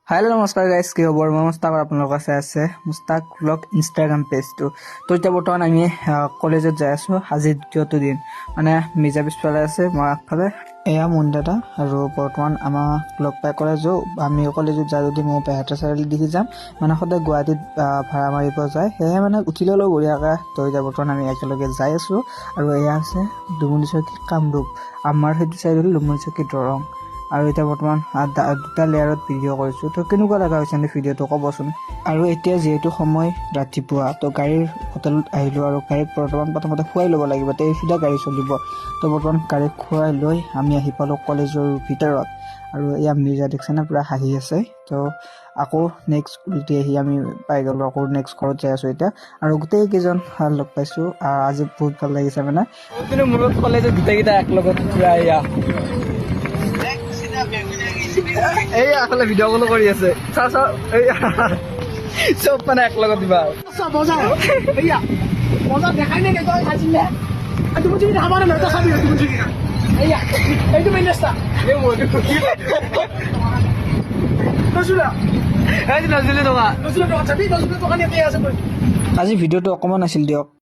Hello' নমস্কাৰ guys, কি খবৰ? মই মুস্তাক আৰু আপোনালোকৰ চাই আছে মুস্তাক ব্লগ ইনষ্টাগ্ৰাম পেজটো। তো এতিয়া বৰ্তমান আমি কলেজত যাই আছোঁ। আজি দ্বিতীয়টো দিন, মানে মিৰ্জা পিছফালে আছে, মই আগফালে। এয়া মোন দাদা, আৰু বৰ্তমান আমাক লগ পাই ক'লে যে আমি কলেজত যাই যদি মই বেহাটা চাৰিআলি দেখি যাম, মানে সদায় গুৱাহাটীত ভাড়া মাৰিব যায়, সেয়েহে মানে উঠি ল'লোঁ বঢ়িয়াকৈ। তো এতিয়া বৰ্তমান আমি একেলগে যাই আছোঁ। আৰু এয়া আছে ডুমুনীচকী কামৰূপ, আমাৰ সেইটো চাইড হ'ল ডুমুনীচকী দৰং। আৰু এতিয়া বৰ্তমান দুটা লেয়াৰত ভিডিঅ' কৰিছোঁ। তো কেনেকুৱা লগা হৈছে ভিডিঅ'টো ক'বচোন। আৰু এতিয়া যিহেতু সময় ৰাতিপুৱা, তো গাড়ীৰ হোটেলত আহিলোঁ, আৰু গাড়ীত বৰ্তমান প্ৰথমতে খুৱাই ল'ব লাগিব, তে চিধা গাড়ী চলিব। তো বৰ্তমান গাড়ীত খুৱাই লৈ আমি আহি পালোঁ কলেজৰ ভিতৰত। আৰু এয়া মিৰ্জা দেখিছেনে, পূৰা হাঁহি আছে। তো আকৌ নেক্সট উলটি আহি আমি পাই গ'লোঁ, আকৌ নেক্সট ঘৰত যাই আছোঁ এতিয়া। আৰু গোটেইকেইজন লগ পাইছোঁ, আজি বহুত ভাল লাগিছে। মানে কিন্তু মূৰত কলেজত গোটেইকেইটা একলগত পূৰা এয়া এই আগফালে ভিডিঅ' কলো কৰি আছে, চব মানে এক লগত দিবা দেখাই নাই আজিলে তুমি যদি আমার না খাবি তুমি যদি এইটো মেইন রাস্তা আজি ভিডিঅ'টো অকণমান আছিল দিয়ক।